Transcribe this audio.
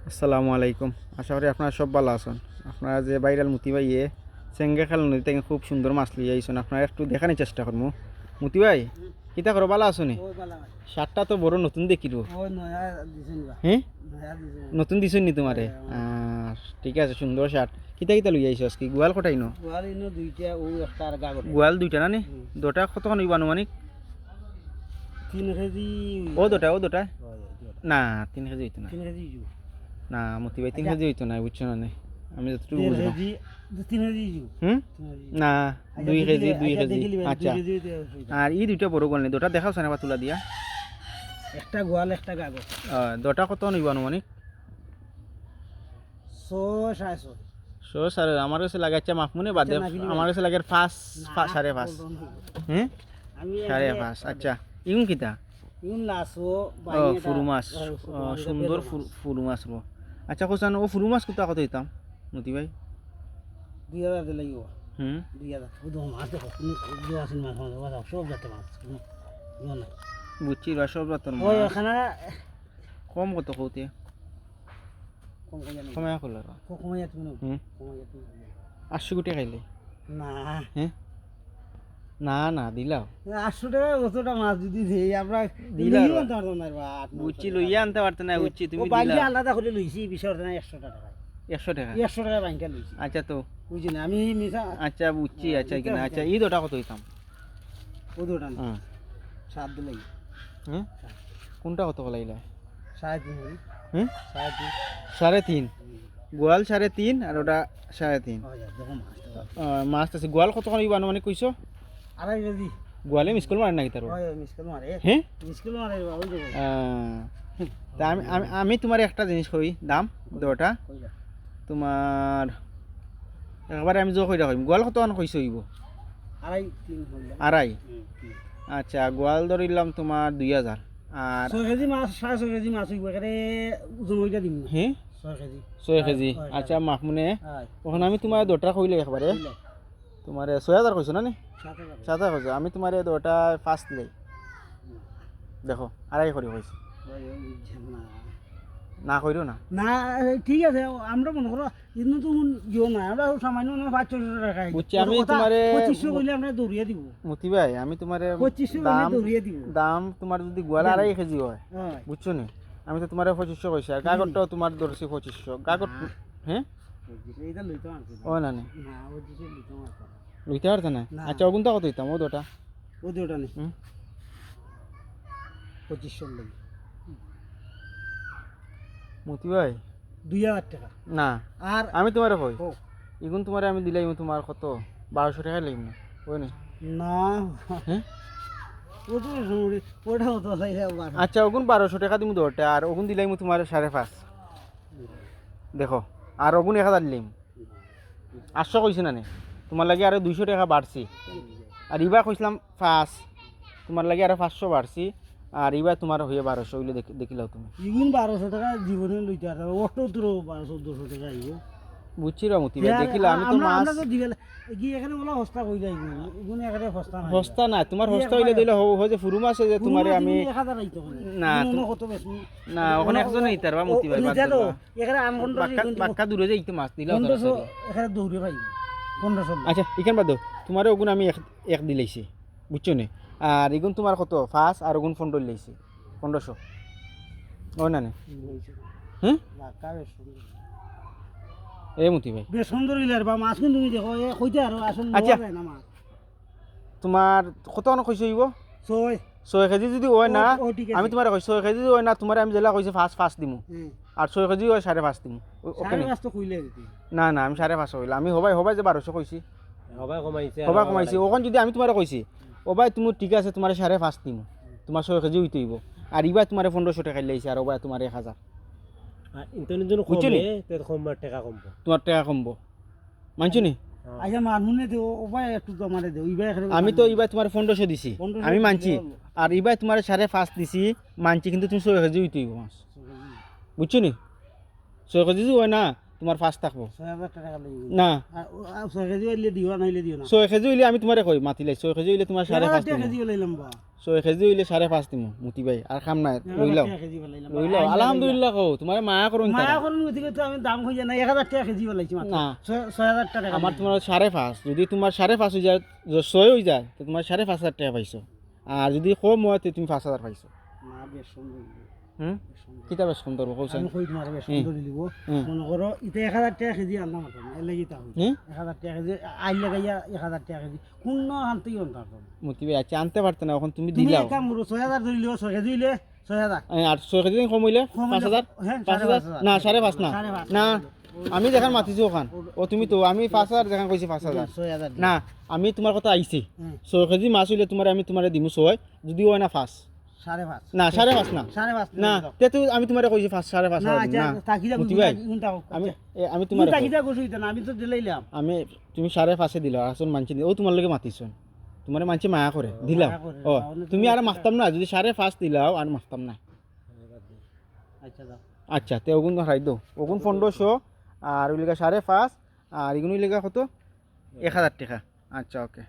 আসসালামু আলাইকুম। আশা করি আপনারা সব ভালো আছেন। আপনারা যে বাইরাল মতি ভাইয়ে চেঙ্গা খাল নদী থেকে খুব সুন্দর মাছ লিয়ে আইছেন, আপনারা একটু দেখানোর চেষ্টা করবো। মতি ভাই কিতা করো, ভালো আছো নি? শার্টটা তো বড় নতুন দেখিল। হ্যাঁ, নতুন দিছেন নি তোমারে? ঠিক আছে, সুন্দর শার্ট। কিতা কিতা লই আইছো আজকে? গোয়াল কটাই ন? গোয়াল দুইটা না নি? দুটা কতক্ষণ হইব আনুমানিক? 3 কেজি। ও দুটা না, 3 কেজি হইতো না। না মতি ভাই, 3 কেজি হইতো না, বুঝছো না নে? আমি যতটুকু বুঝলাম। 3 কেজি। না, 2 কেজি 2 কেজি। আচ্ছা, আর এই দুইটা বড় গোয়াল নেই, দুটা দেখাও না তুলা দিয়া। একটা গোয়াল একটা কাগজ। দুটা কত নিব আনুমানিক? 6.5 স্যার আমার কাছে লাগাচ্ছে মাপ মনে বাদে, আমার কাছে লাগে 5 5.5। হ্যাঁ, আমি 5.5। আচ্ছা, ইউন কিতা? ইউন লাসো ফুরু মাছ। সুন্দর ফুরু মাছ। আচ্ছা কোসান, ও ফুরু মাছ কোথা কত হইতাম মতি ভাই? 2000 দিলে লাগবে। 2000। ও দো মাছ দেখো, কোন আসেন মাছ সব জাতে মাছ। না বুঝছি, সব রাতর মাছ। ওই এখানে কম কত কৌতে? কম জানি। কমে কইলা? কমে যাচ্ছে না। কমে যাচ্ছে 800 কোটি খাইলে? না। হ্যাঁ, না দিলাও। 800 টাকা কতটা মাছ যদি দেই আমরা দিলাও দিলাম তো না বা বুঝছি, লইয়া আনতে পারতে না, বুঝছি তুমি ও বাইকে দিলা। আলাদা করে লইছি 20 টাকা 100 টাকা। 100 টাকা? 100 টাকা বাইকে লইছি। আচ্ছা তো বুঝছেন আমি মিছা। আচ্ছা বুঝছি। আচ্ছা কিনা, আচ্ছা ঈদ ওটা কত হইতাম? ও দুটা না হ্যাঁ 7 দিলে। হ্যাঁ, কোনটা কত লাইলা? 3.5। হ্যাঁ, 3.5। 3.5 গোয়াল, 3.5 আর ওটা 3.5। ও যা দেখো মাছটা। মাছ আছে গোয়াল কতক্ষণ হইব আনুমানিক কইছো? 2.5 কেজি। গোয়ালে মিসকল মারে নাকি তার? ওই মিসকেল মারে। হ্যাঁ, মিসকেল মারে ওই যে। তা আমি তোমার একটা জিনিস কই, দাম দুটা কইলা। তোমার একবারে আমি জো কইরা কইম। গোয়াল কতক্ষণ কইছো হইব? 2.5 3 হইলা। 2.5। আচ্ছা, গোয়াল ধরিলাম তোমার 2000। আর 6 কেজি মাছ 6.5 কেজি মাছ হইব এখানে ওজন হইটা দিম। হ্যাঁ 6 কেজি। 6 কেজি। আচ্ছা মাহমুনে ওখানে আমি তোমার দুটা কইলে একবারে তোমার 6000 কইছো না নি? 7,000। 7000 কইছো, আমি তোমার দুটা ফার্স্ট লাই দেখো 2.5 করি কইছি। না কইরো না? না ঠিক আছে, আমরা মনে করো কিন্তু তো ইয়ে না, আমরা সামান্য 500 টাকা। বুঝছি, আমি তোমারে 2500 কইলে আমরা দৌড়িয়ে দিব। মতি ভাই, আমি তোমারে 2500 দাম কইলে দৌড়িয়ে দিব। দাম তোমার যদি গোয়াল 2.5 কেজি হয়, হ্যাঁ বুঝছো নি? আমি তো তোমারে 2500 কইছি, আর কাগজটাও তোমার ধরছি 2500 কাগজ। হ্যাঁ, এইটা লইতে পারছি ও না নি না, ও দিছে লইতে পারছি লইতে পারতে না? না। আচ্ছা ওগুনটা কত হইতাম? ও দুটা ও দুটা নেই। হুম 2500 লাগবে। মতি ভাই 2000 টাকা। না, আর আমি তোমারে কই ও ইগুন তোমারে আমি দিলাই তোমার কত 1200 টাকা লাগবে না? ওই না? না হ্যাঁ, ও তো ওটা তো লাইলে আবার। আচ্ছা ওগুন 1200 টাকা দিমু দুটা, আর ওগুন দিলাই তোমার 5.5। দেখো, আর ওগুন 1000 দিলাম। 800 কইছি না নে? তোমার লাগে আরো 200 টাকা বাড়ছি। আর ইবা কইছিলাম 5, তোমার লাগে আরো 500 বাড়ছি। আর ইবা তোমার হয়ে 1200 হইলে দেখিলাও তুমি। ইগুন 1200 টাকা জীবনে লইতে আর অটো তো 1200 টাকা আইবো। বুঝছি রে মতি ভাই, দেখিলা আমি তো মাছ আমরা তো দিবেলা কি এখানে বলা হস্তা কই যাই ইগুন এখানে হস্তা না। হস্তা না, তোমার হস্তা হইলে দিলে হয় যে ফুরু মাছ যে তোমারে আমি 1000 আইতো না কত বেশি না, ওখানে একজন ইতারবা মতি ভাই বাদ নিতারো দাও। এখানে আমগন্ড বাক্কা দূরে যাইতে মাছ দিলাও 1500 এখানে দৌড়ে পাই 1500। আচ্ছা ইখান বাদ দাও, তোমারে ওগুন আমি এক দিলাইছি, বুঝছো নি? আর এগুন তোমার কত 5 আর ওগুন 15 লাইছি 1500। ও না নে? হ্যাঁ বাক্কা বেশ সুন্দর। এ মতি ভাই বেশ সুন্দর ইলার বা মাছ কিন্তু তুমি দেখো এ কইতে আর আসলে আচ্ছা। লওয়া যায় না মাছ। তোমার কত আনো কইছো হইব? 6 কেজি যদি হয় না, ও ঠিক আছে। আমি তোমার কইছো 6 কেজি হয় না, তোমার আমি জেলা কইছি 5 দিমু। আর 6 কেজি হয় 5.5 দিমু। ওকে নি? 5.5 তো কইলে দিতি। না আমি 5.5 হইলা, আমি হবাই যে 1200 কইছি। হবাই কমাইছে। হবাই কমাইছি, ওখান যদি আমি তোমার কইছি ওবাই তুমি ঠিক আছে, তোমার 5.5 দিমু, তোমার 6 কেজি হইতে হইব। আর ইবা তোমার 1500 টাকা লাইছে, আর ওবাই তোমার 1000। ইন্টারনেট জন্য কমে তে কম টাকা কমবো, তোমার টাকা কমবো, মানছো নি? আচ্ছা মানুনে দেও ওবাই একটু জমারে দেও ইবাই এখানে। আমি তো ইবা তোমার 1500 দিছি, 1500 আমি মানছি। আর ইবা তোমার 5.5 দিছি, মানছি, কিন্তু তুমি 6 কেজি হইতে হইব মাছ, বুঝছো নি? 6 কেজি যদি হয় না, তোমার 5 থাকবো 6000 টাকা লাগবে না। আর 6 কেজি হইলে দিও নাইলে দিও না। 6 কেজি হইলে আমি তোমারে কই মাতি লাই, 6 কেজি হইলে তোমার 5.5 কেজি লইলাম বা ছয় কেজি হইলে 5.5 দিমু মুতি ভাই আর খাম নাই রইলাও রইলাও আলহামদুলিল্লাহ কও তোমার মায়া করুন মায়া করুন গতিকে তো আমি দাম খুঁজে না 1000 টাকা কেজি বলাইছি মাত্র না 6000 টাকা আমার তোমার 5.5 যদি তোমার 5.5 হয়ে যায় 6 হয়ে যায় তো তোমার 5.5 টাকা পাইছো আর যদি কম হয় তো তুমি 5000 পাইছো না বেশ সুন্দর হুম কিতা বেশ সুন্দর কইছেন আমি কই তোমার বেশ সুন্দর দিব মনে করো এটা 1000 টাকা কেজি আনলাম মাত্র এর লাগি তা হই 1000 টাকা কেজি আইল লাগাইয়া 1000 টাকা কেজি কোন হানতেই অন্তর মুতি ভাই আচ্ছা আনতে পারতে না এখন তুমি তুমি দিলাও কাম করো 6000 ধরে লিও 6 কেজি হইলে 6000 আর 6 কেজি কম হইলে 5000 হ্যাঁ 5000 না 5.5 না না আমি যেখান মাতিছি ওখান ও তুমি তো আমি 5000 যেখান কইছি 5000 6000 না আমি তোমার কথা আইছি হুম। 6 কেজি মাছ হইলে তোমার আমি তোমারে দিমু 6 যদি হয় না 5 5.5 না 5.5 না 5.5 না তে তুই আমি তোমারে কইছি 5.5 না আচ্ছা তাকিদা মুতি ভাই আমি আমি তোমার তাকিদা কইছি না আমি তো দিলাইলাম আমি তুমি 5.5 দিলা আসল মানছি ও তোমার লগে মাতিছন তোমারে মানছি মায়া করে দিলাও মায়া করে, ও তাহলে তুমি আর মাখতাম না যদি 5.5 দিলাও আর মাখতাম না আচ্ছা দাও আচ্ছা তে ওগুন হারাই দো ওগুন 1500 আর ওই লেগা 5.5 আর এগুন লেগা কত 1000 টাকা আচ্ছা ওকে